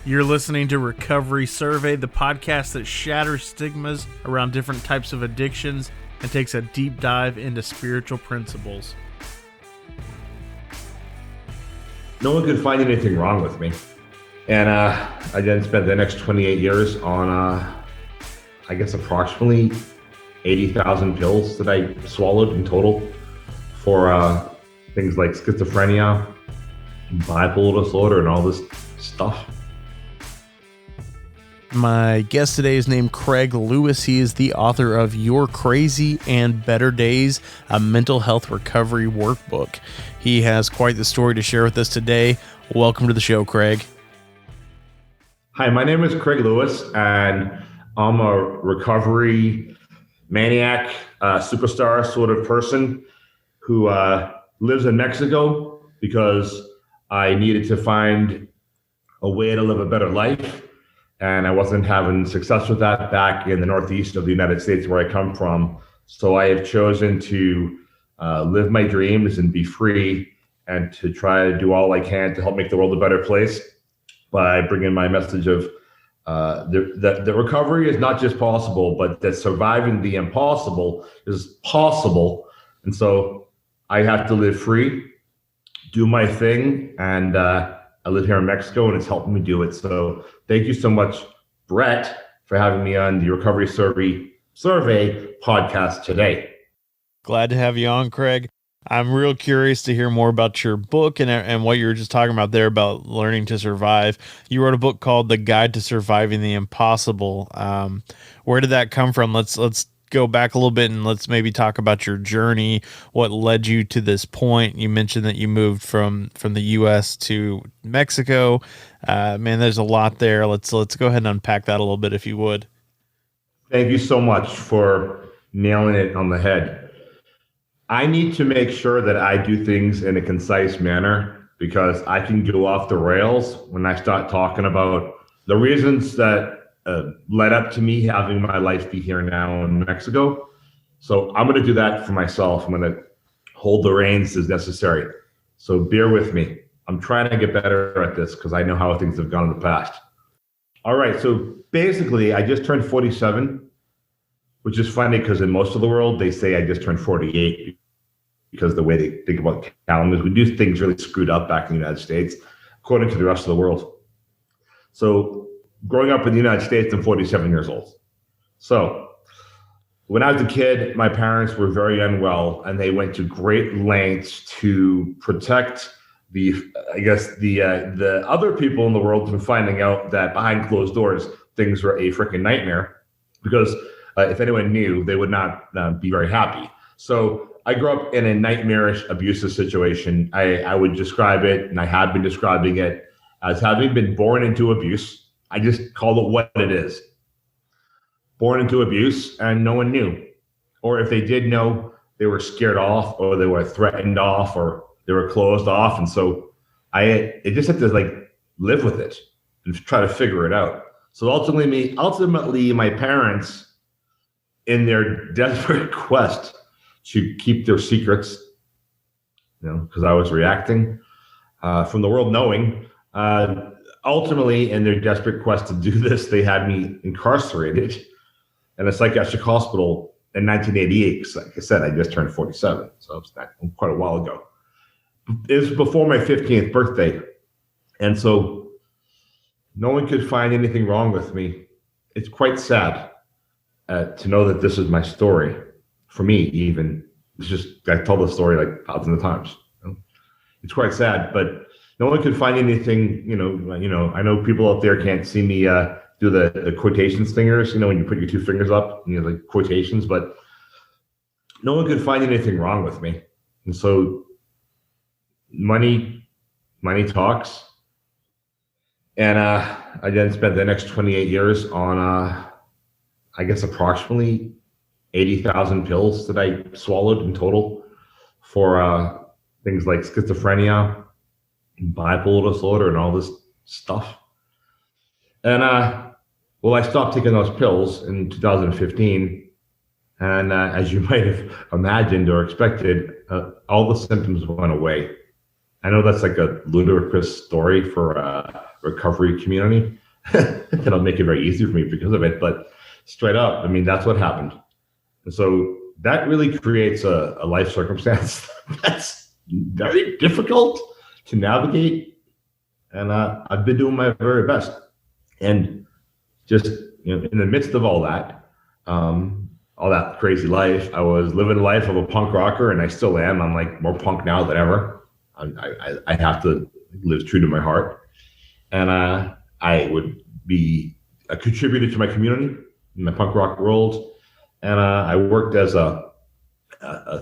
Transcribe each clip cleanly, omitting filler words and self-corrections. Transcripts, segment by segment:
You're listening to Recovery Survey, the podcast that shatters stigmas around different types of addictions and takes a deep dive into spiritual principles. No one could find anything wrong with me. And I then spent the next 28 years on, I guess, approximately 80,000 pills that I swallowed in total for things like schizophrenia, bipolar disorder, and all this stuff. My guest today is named Craig Lewis. He is the author of Your Crazy and Better Days, a mental health recovery workbook. He has quite the story to share with us today. Welcome to the show, Craig. Hi, my name is Craig Lewis, and I'm a recovery maniac, superstar sort of person who lives in Mexico because I needed to find a way to live a better life. And I wasn't having success with that back in the Northeast of the United States where I come from. So I have chosen to live my dreams and be free and to try to do all I can to help make the world a better place by bringing my message of that recovery is not just possible, but that surviving the impossible is possible. And so I have to live free, do my thing, and I live here in Mexico, and it's helping me do it. So thank you so much, Brett, for having me on the Recovery Survey podcast today. Glad to have you on, Craig. I'm real curious to hear more about your book and what you were just talking about there about learning to survive. You wrote a book called The Guide to Surviving the Impossible. Where did that come from? Let's go back a little bit and let's maybe talk about your journey. What led you to this point? You mentioned that you moved from the U.S. to Mexico. Man, there's a lot there. Let's go ahead and unpack that a little bit, if you would. Thank you so much for nailing it on the head. I need to make sure that I do things in a concise manner because I can go off the rails when I start talking about the reasons that led up to me having my life be here now in Mexico. So I'm going to do that for myself. I'm going to hold the reins as necessary. So bear with me. I'm trying to get better at this because I know how things have gone in the past. All right. So basically, I just turned 47, which is funny because in most of the world, they say I just turned 48 because the way they think about calendars, we do things really screwed up back in the United States, according to the rest of the world. So growing up in the United States, I'm 47 years old. So when I was a kid, my parents were very unwell, and they went to great lengths to protect the other people in the world from finding out that behind closed doors, things were a freaking nightmare. Because if anyone knew, they would not be very happy. So I grew up in a nightmarish abusive situation. I would describe it, and I have been describing it, as having been born into abuse. I just call it what it is. Born into abuse, and no one knew. Or if they did know, they were scared off, or they were threatened off, or they were closed off. And so I just had to live with it and try to figure it out. So ultimately, my parents, in their desperate quest to keep their secrets, because I was reacting from the world knowing, ultimately, in their desperate quest to do this, they had me incarcerated in a psychiatric hospital in 1988. Because, like I said, I just turned 47, so it's quite a while ago. It was before my 15th birthday, and so no one could find anything wrong with me. It's quite sad to know that this is my story. For me, even, it's just, I told the story like thousands of times. It's quite sad, but no one could find anything. I know people out there can't see me do the quotations fingers. When you put your two fingers up, like quotations. But no one could find anything wrong with me, and so money talks. And I then spent the next 28 years on, I guess, approximately 80,000 pills that I swallowed in total for things like schizophrenia, bipolar disorder, and all this stuff. And I stopped taking those pills in 2015, and as you might have imagined or expected, all the symptoms went away. I know that's like a ludicrous story for recovery community. It'll make it very easy for me because of it. But straight up, I mean, that's what happened. And so that really creates a life circumstance that's very difficult to navigate. And I've been doing my very best. And just in the midst of all that crazy life, I was living the life of a punk rocker, and I still am. I'm like more punk now than ever. I have to live true to my heart. And I would be a contributor to my community in the punk rock world. And I worked as a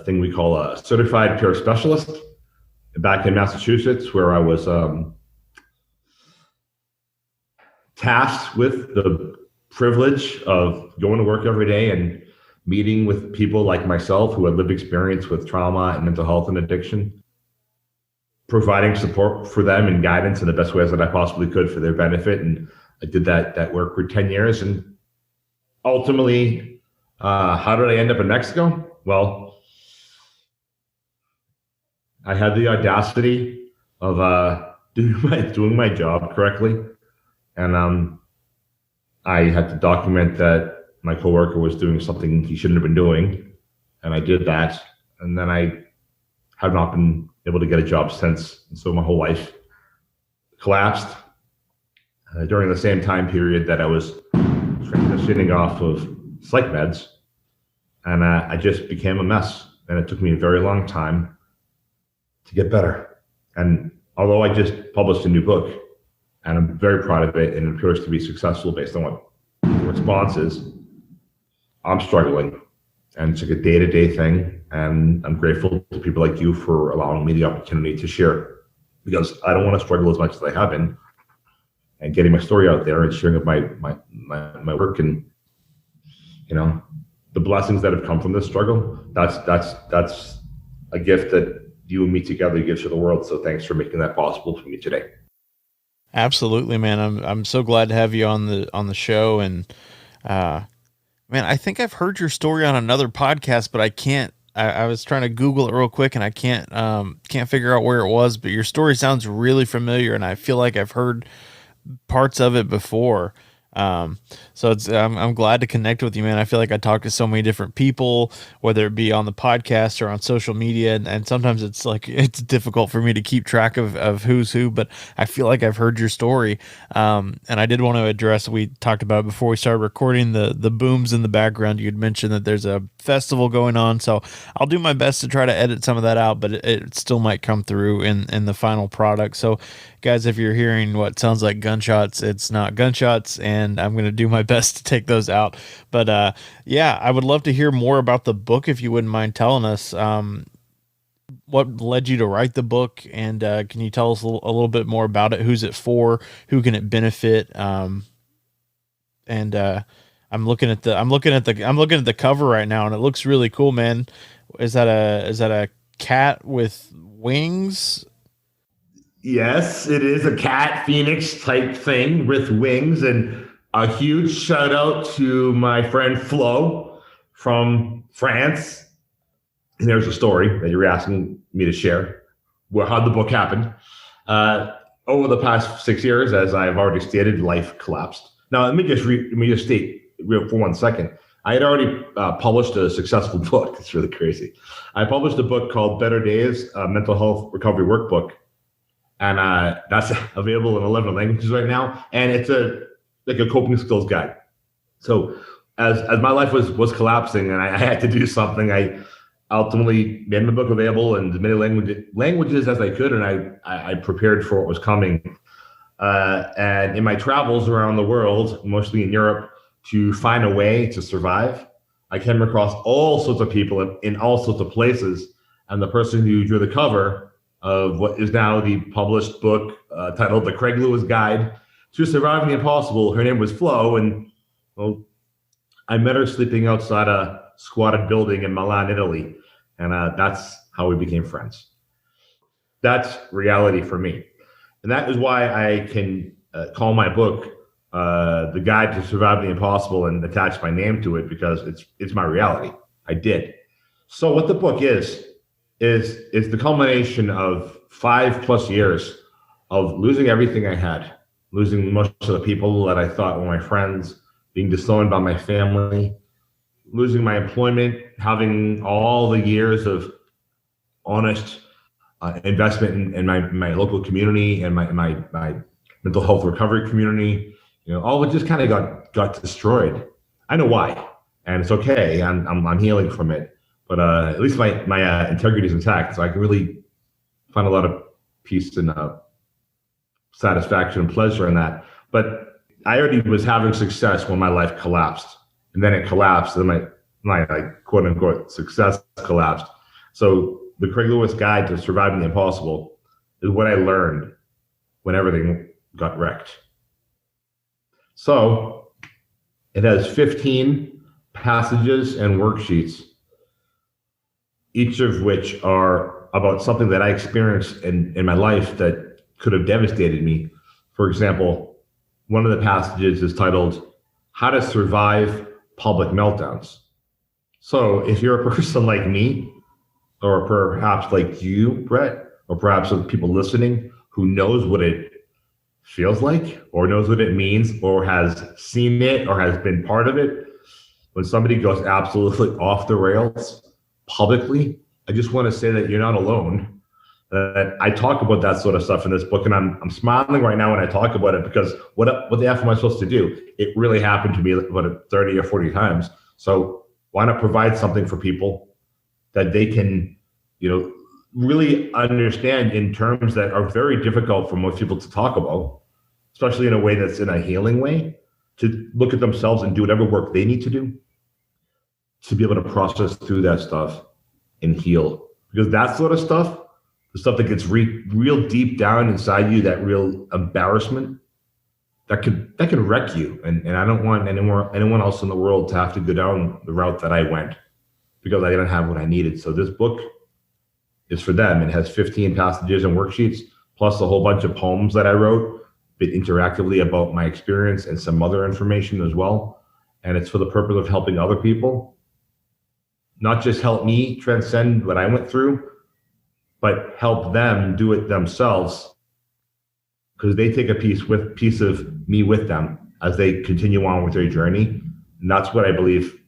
thing we call a certified peer specialist back in Massachusetts, where I was tasked with the privilege of going to work every day and meeting with people like myself who had lived experience with trauma and mental health and addiction, providing support for them and guidance in the best ways that I possibly could for their benefit. And I did that work for 10 years. And ultimately, how did I end up in Mexico? Well, I had the audacity of doing my job correctly. And I had to document that my coworker was doing something he shouldn't have been doing. And I did that. And then I have not been able to get a job since. And so my whole life collapsed during the same time period that I was transitioning off of psych meds. And I just became a mess. And it took me a very long time to get better. And although I just published a new book, and I'm very proud of it, and it appears to be successful based on what the response is, I'm struggling. And it's like a day-to-day thing. And I'm grateful to people like you for allowing me the opportunity to share, because I don't want to struggle as much as I have been, and getting my story out there and sharing of my work, and the blessings that have come from this struggle. That's a gift that you and me together gives to the world. So thanks for making that possible for me today. Absolutely, man. I'm so glad to have you on the show. And man, I think I've heard your story on another podcast, but I can't. I was trying to Google it real quick, and I can't figure out where it was. But your story sounds really familiar, and I feel like I've heard parts of it before. So I'm glad to connect with you, man. I feel like I talk to so many different people, whether it be on the podcast or on social media. And sometimes it's difficult for me to keep track of who's who, but I feel like I've heard your story. And I did want to address, we talked about it before we started recording, the booms in the background. You'd mentioned that there's a festival going on. So I'll do my best to try to edit some of that out, but it still might come through in the final product. So guys, if you're hearing what sounds like gunshots, it's not gunshots, and I'm going to do my best to take those out. But yeah, I would love to hear more about the book, if you wouldn't mind telling us what led you to write the book, and can you tell us a little bit more about it? Who's it for? Who can it benefit? I'm looking at the cover right now, and it looks really cool, man. Is that a cat with wings? Yes, it is a cat phoenix type thing with wings. And a huge shout out to my friend Flo from France. And there's a story that you're asking me to share. How'd the book happen? Over the past 6 years, as I've already stated, life collapsed. Now, let me just state for 1 second. I had already published a successful book. It's really crazy. I published a book called Better Days, a mental health recovery workbook. And that's available in 11 languages right now. And it's a coping skills guide. So as my life was collapsing and I had to do something, I ultimately made my book available in as many languages as I could. And I prepared for what was coming. And in my travels around the world, mostly in Europe, to find a way to survive, I came across all sorts of people in all sorts of places. And the person who drew the cover of what is now the published book titled The Craig Lewis Guide to Surviving the Impossible. Her name was Flo, and well, I met her sleeping outside a squatted building in Milan, Italy, and that's how we became friends. That's reality for me. And that is why I can call my book The Guide to Surviving the Impossible and attach my name to it, because it's my reality. I did. So what the book is the culmination of 5+ years of losing everything I had, losing most of the people that I thought were my friends, being disowned by my family, losing my employment, having all the years of honest investment in my local community and my mental health recovery community. All of it just kind of got destroyed. I know why, and it's okay. I'm healing from it, but at least my integrity is intact, so I can really find a lot of peace and satisfaction and pleasure in that. But I already was having success when my life collapsed, and then it collapsed, and my quote unquote success collapsed. So the Craig Lewis Guide to Surviving the Impossible is what I learned when everything got wrecked. So it has 15 passages and worksheets, each of which are about something that I experienced in my life that could have devastated me. For example, one of the passages is titled How to Survive Public Meltdowns. So if you're a person like me, or perhaps like you, Brett, or perhaps other people listening who knows what it feels like, or knows what it means, or has seen it, or has been part of it, when somebody goes absolutely off the rails publicly, I just want to say that you're not alone. That I talk about that sort of stuff in this book, and I'm smiling right now when I talk about it, because what the F am I supposed to do? It really happened to me about 30 or 40 times. So why not provide something for people that they can, really understand in terms that are very difficult for most people to talk about, especially in a way that's in a healing way, to look at themselves and do whatever work they need to do to be able to process through that stuff and heal. Because that sort of stuff, the stuff that gets real deep down inside you, that real embarrassment, that can wreck you. And I don't want anyone else in the world to have to go down the route that I went, because I didn't have what I needed. So this book is for them. It has 15 passages and worksheets, plus a whole bunch of poems that I wrote, bit interactively about my experience and some other information as well. And it's for the purpose of helping other people, not just help me transcend what I went through, but help them do it themselves, because they take a piece of me with them as they continue on with their journey. And that's what I believe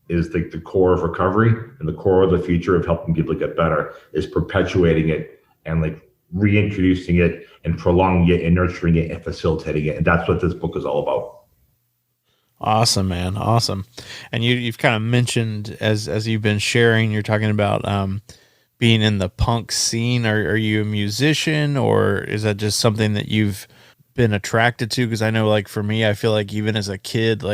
is the core of recovery, and the core of the future of helping people get better, is perpetuating it and reintroducing it and prolonging it and nurturing it and facilitating it. And that's what this book is all about. Awesome, man. Awesome. And you've kind of mentioned as you've been sharing, you're talking about being in the punk scene. Are you a musician, or is that just something that you've been attracted to? Because I know, for me, I feel like even as a kid,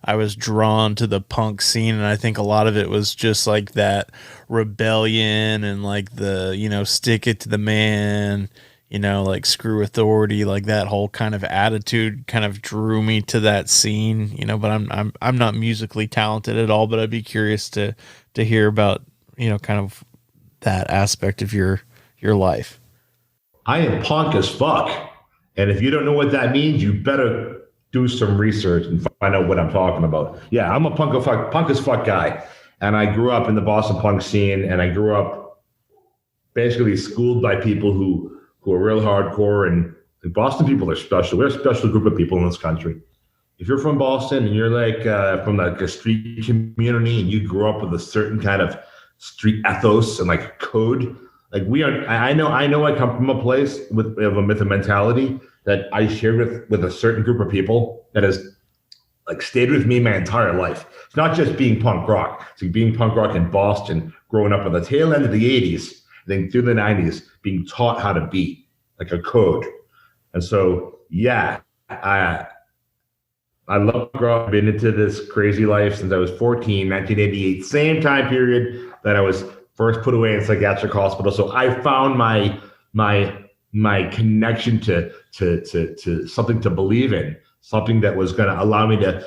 I was drawn to the punk scene, and I think a lot of it was just that rebellion and the stick it to the man, screw authority, that whole kind of attitude kind of drew me to that scene. But I'm not musically talented at all, but I'd be curious to hear about kind of that aspect of your life. I am punk as fuck. And if you don't know what that means, you better do some research and find out what I'm talking about. Yeah, I'm a punk as fuck guy. And I grew up in the Boston punk scene, and I grew up basically schooled by people who are real hardcore. And the Boston people are special. We're a special group of people in this country. If you're from Boston and you're from a street community, and you grew up with a certain kind of street ethos and code, we are. I know I come from a place of a myth and mentality that I share with a certain group of people that has stayed with me my entire life. It's not just being punk rock. It's being punk rock in Boston, growing up at the tail end of the 80s, then through the 90s, being taught how to be a code. And so, yeah, I love growing up. I've been into this crazy life since I was 14, 1988, same time period that I was first put away in psychiatric hospital. So I found my connection to something to believe in, something that was going to allow me to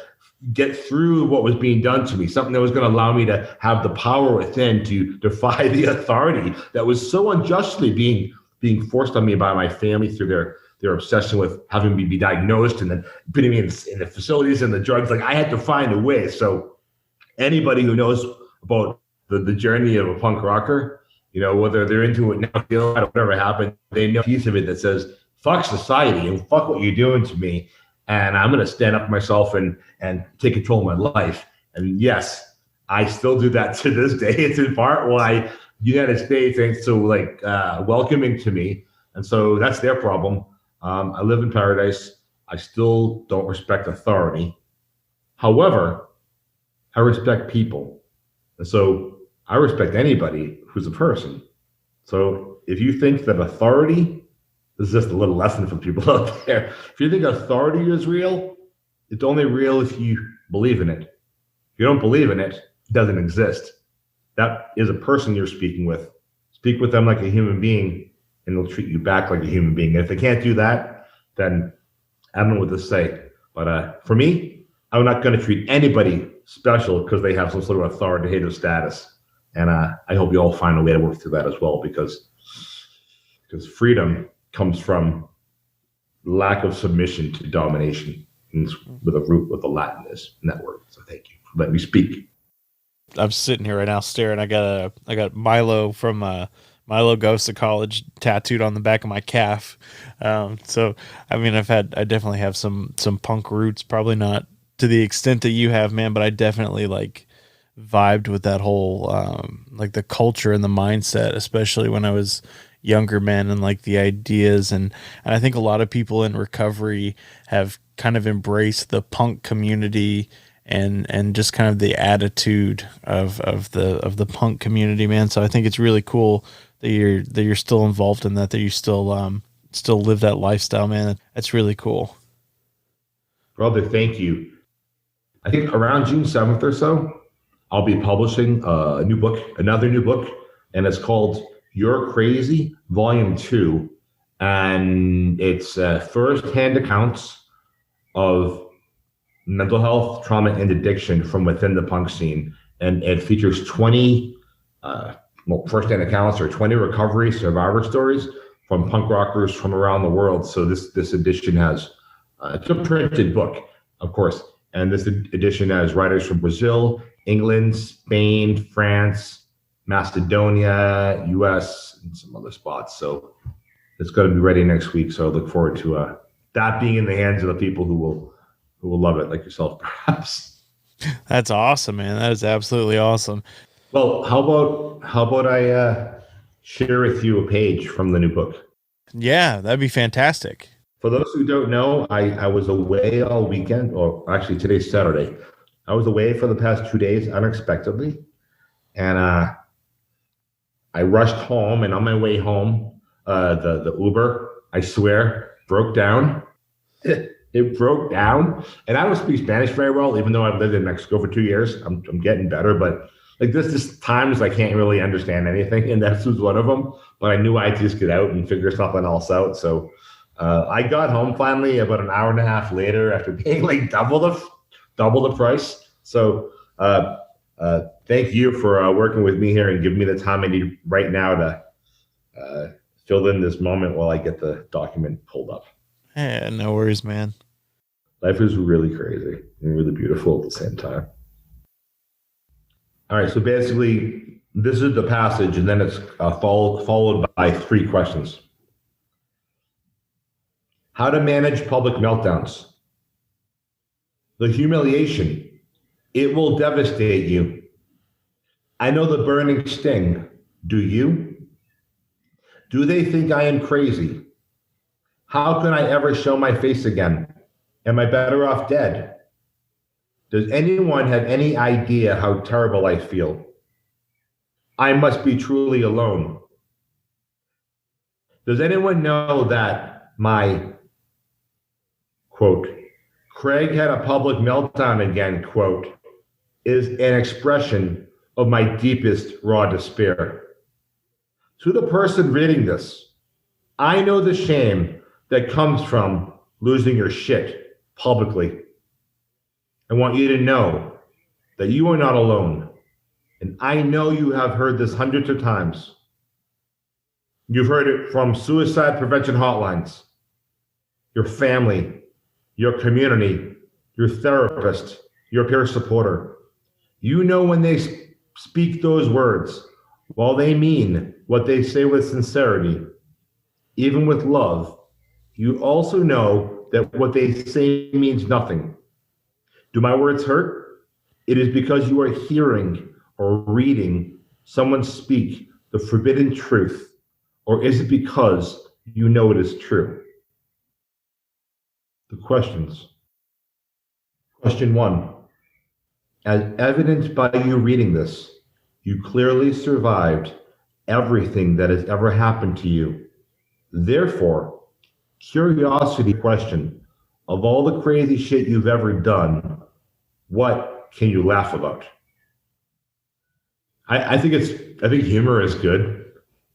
get through what was being done to me, something that was going to allow me to have the power within to defy the authority that was so unjustly being forced on me by my family through their obsession with having me be diagnosed and then putting me in the facilities and the drugs. I had to find a way. So anybody who knows about the journey of a punk rocker, whether they're into it now, whatever happened, they know a piece of it that says, fuck society and fuck what you're doing to me. And I'm going to stand up for myself and take control of my life. And yes, I still do that to this day. It's in part why the United States ain't so welcoming to me. And so that's their problem. I live in paradise. I still don't respect authority. However, I respect people. And so I respect anybody who's a person. So if you think that authority, this is just a little lesson for people out there. If you think authority is real, it's only real if you believe in it. If you don't believe in it, it doesn't exist. That is a person you're speaking with. Speak with them like a human being, and they'll treat you back like a human being. And if they can't do that, then I don't know what to say. But for me, I'm not going to treat anybody special because they have some sort of authoritative status. And I hope you all find a way to work through that as well, because freedom comes from lack of submission to domination, and it's with a root what the Latin is in that word. So thank you for letting me speak. I'm sitting here right now staring. I got Milo from Milo Goes to College tattooed on the back of my calf. So I mean, I definitely have some punk roots, probably not to the extent that you have, man, but I definitely like vibed with that whole like the culture and the mindset, especially when I was younger, man, and like the ideas and I think a lot of people in recovery have kind of embraced the punk community and just kind of the attitude of the punk community, man. So I think it's really cool that you're still involved in that you still live that lifestyle, man. That's really cool. Brother, thank you. I think around June 7th or so, I'll be publishing another new book, and it's called You're Crazy, Volume 2. And it's first-hand accounts of mental health, trauma, and addiction from within the punk scene. And it features 20 first-hand accounts or 20 recovery survivor stories from punk rockers from around the world. So this edition has, it's a printed book, of course. And this edition has writers from Brazil, England, Spain, France, Macedonia, US, and some other spots. So it's going to be ready next week. So I look forward to that being in the hands of the people who will love it, like yourself, perhaps. That's awesome, man. That is absolutely awesome. Well, how about I share with you a page from the new book? Yeah, that'd be fantastic. For those who don't know, I was away all weekend, or actually today's Saturday. I was away for the past 2 days unexpectedly, and I rushed home. And on my way home, the Uber, I swear, broke down. It broke down, and I don't speak Spanish very well, even though I've lived in Mexico for 2 years. I'm getting better, but like this times I can't really understand anything, and that was one of them. But I knew I'd just get out and figure something else out. So I got home finally about an hour and a half later after paying like double the price. So thank you for working with me here and giving me the time I need right now to fill in this moment while I get the document pulled up. Yeah, no worries, man. Life is really crazy and really beautiful at the same time. All right, so basically, this is the passage, and then it's followed by 3 questions. How to manage public meltdowns. The humiliation. It will devastate you. I know the burning sting. Do you? Do they think I am crazy? How can I ever show my face again? Am I better off dead? Does anyone have any idea how terrible I feel? I must be truly alone. Does anyone know that my, quote, Craig had a public meltdown again, quote, is an expression of my deepest raw despair. To the person reading this, I know the shame that comes from losing your shit publicly. I want you to know that you are not alone. And I know you have heard this hundreds of times. You've heard it from suicide prevention hotlines, your family, your community, your therapist, your peer supporter. You know when they speak those words, while they mean what they say with sincerity, even with love, You also know that what they say means nothing. Do my words hurt? It is because you are hearing or reading someone speak the forbidden truth, or is it because you know it is true? The questions. Question one. As evidenced by you reading this, you clearly survived everything that has ever happened to you. Therefore, curiosity question, of all the crazy shit you've ever done, what can you laugh about? I think humor is good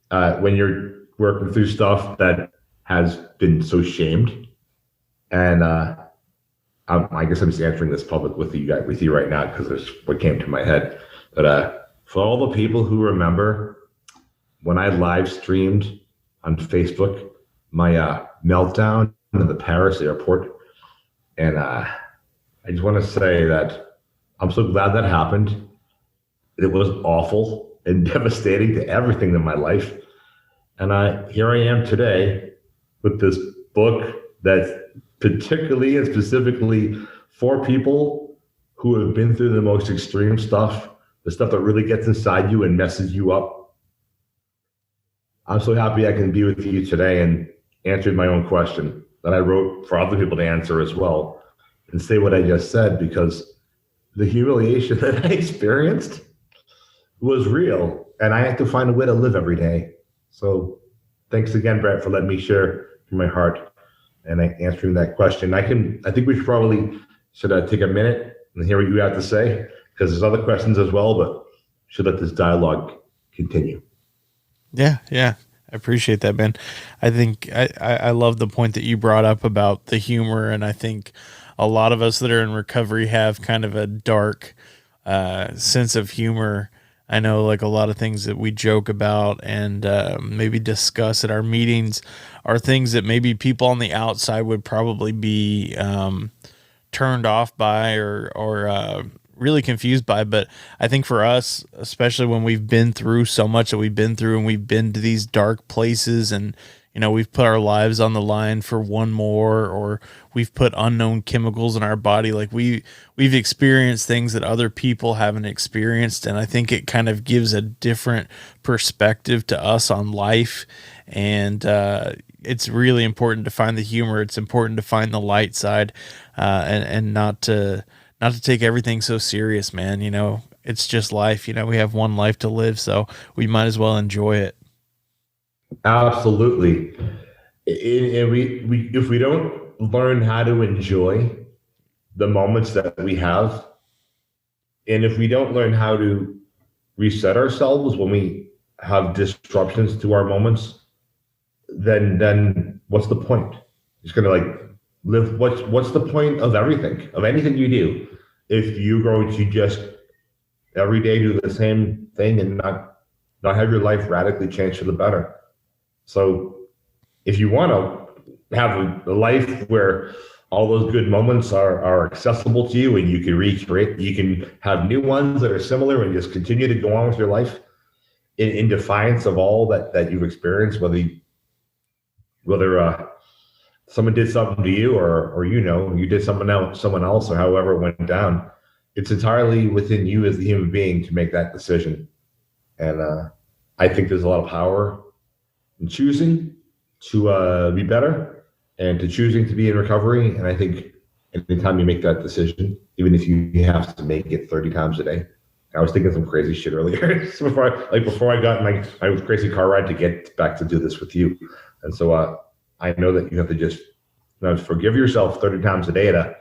when you're working through stuff that has been so shamed. And I guess I'm just answering this public with you right now because it's what came to my head. But for all the people who remember when I live streamed on Facebook my meltdown in the Paris airport, and I just want to say that I'm so glad that happened. It was awful and devastating to everything in my life. And here I am today with this book that's particularly and specifically for people who have been through the most extreme stuff, the stuff that really gets inside you and messes you up. I'm so happy I can be with you today and answer my own question that I wrote for other people to answer as well and say what I just said, because the humiliation that I experienced was real and I had to find a way to live every day. So thanks again, Brett, for letting me share from my heart and answering that question. I think we should take a minute and hear what you have to say, because there's other questions as well, but should let this dialogue continue. Yeah. I appreciate that, Ben. I think I love the point that you brought up about the humor. And I think a lot of us that are in recovery have kind of a dark sense of humor. I know like a lot of things that we joke about and maybe discuss at our meetings are things that maybe people on the outside would probably be turned off by or really confused by. But I think for us, especially when we've been through so much that we've been through and we've been to these dark places and, you know, we've put our lives on the line for one more, or we've put unknown chemicals in our body. Like we've experienced things that other people haven't experienced. And I think it kind of gives a different perspective to us on life. And it's really important to find the humor. It's important to find the light side and not to take everything so serious, man. You know, it's just life. You know, we have one life to live, so we might as well enjoy it. Absolutely. And if we don't learn how to enjoy the moments that we have, and if we don't learn how to reset ourselves when we have disruptions to our moments, then what's the point? It's gonna like live. What's the point of everything, of anything you do, if you're going to just every day do the same thing and not have your life radically change for the better? So if you want to have a life where all those good moments are accessible to you and you can recreate, you can have new ones that are similar and just continue to go on with your life in defiance of all that you've experienced, whether someone did something to you or you did someone else or however it went down. It's entirely within you as the human being to make that decision. And I think there's a lot of power in choosing to be better and to choosing to be in recovery. And I think anytime you make that decision, even if you have to make it 30 times a day. I was thinking some crazy shit earlier before I got in my crazy car ride to get back to do this with you. And so I know that you have to just forgive yourself 30 times a day to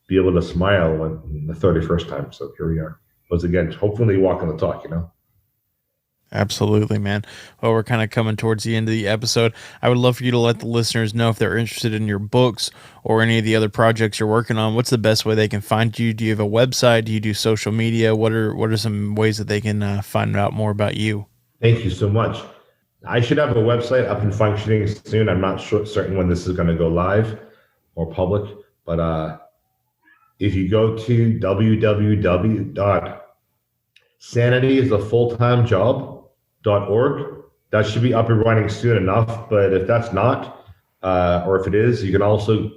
be able to smile when the 31st time. So here we are. Once again, hopefully walking the talk, you know? Absolutely, man. Well, we're kind of coming towards the end of the episode. I would love for you to let the listeners know if they're interested in your books or any of the other projects you're working on. What's the best way they can find you? Do you have a website? Do you do social media? What are some ways that they can find out more about you? Thank you so much. I should have a website up and functioning soon. I'm not certain when this is going to go live or public, but if you go to www.sanityisafultimejob.org, that should be up and running soon enough. But if that's not, or if it is, you can also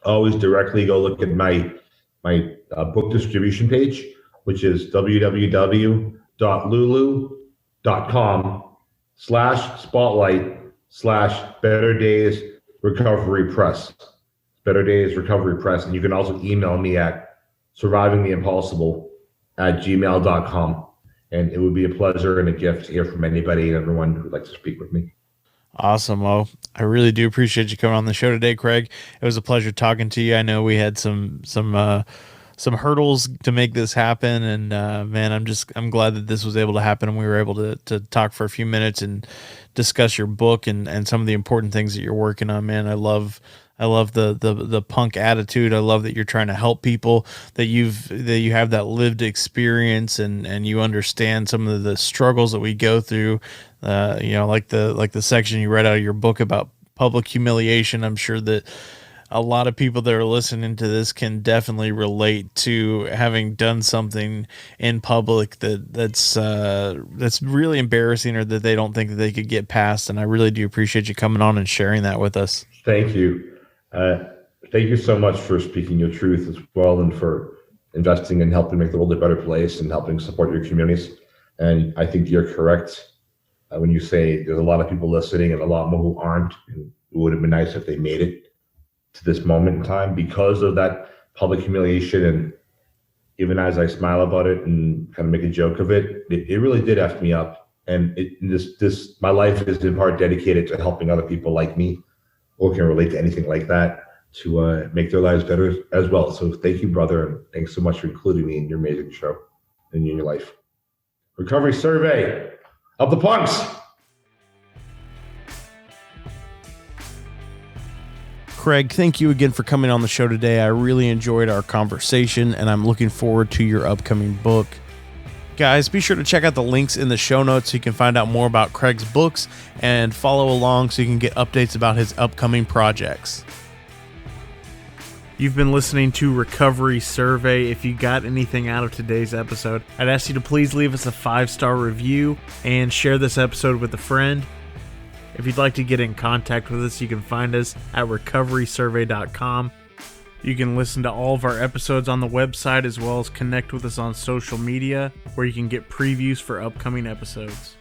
always directly go look at my book distribution page, which is www.lulu.com/spotlight/Better Days Recovery Press. Better Days Recovery Press. And you can also email me at survivingtheimpossible@gmail.com. And it would be a pleasure and a gift to hear from anybody and everyone who would like to speak with me. Awesome. Well, I really do appreciate you coming on the show today, Craig. It was a pleasure talking to you. I know we had some hurdles to make this happen, and man, I'm glad that this was able to happen, and we were able to talk for a few minutes and discuss your book and some of the important things that you're working on. Man, I love the punk attitude. I love that you're trying to help people, that you have that lived experience, and you understand some of the struggles that we go through. Like the section you read out of your book about public humiliation. I'm sure that a lot of people that are listening to this can definitely relate to having done something in public that's really embarrassing, or that they don't think that they could get past. And I really do appreciate you coming on and sharing that with us. Thank you. Thank you so much for speaking your truth as well, and for investing in helping make the world a better place and helping support your communities. And I think you're correct when you say there's a lot of people listening and a lot more who aren't. And it would have been nice if they made it to this moment in time because of that public humiliation. And even as I smile about it and kind of make a joke of it, it really did F me up. And my life is in part dedicated to helping other people like me or can relate to anything like that to make their lives better as well. So thank you, brother. And thanks so much for including me in your amazing show and in your life. Recovery survey of the punks. Craig, thank you again for coming on the show today. I really enjoyed our conversation, and I'm looking forward to your upcoming book. Guys, be sure to check out the links in the show notes so you can find out more about Craig's books and follow along so you can get updates about his upcoming projects. You've been listening to Recovery Survey. If you got anything out of today's episode, I'd ask you to please leave us a 5-star review and share this episode with a friend. If you'd like to get in contact with us, you can find us at recoverysurvey.com. You can listen to all of our episodes on the website, as well as connect with us on social media, where you can get previews for upcoming episodes.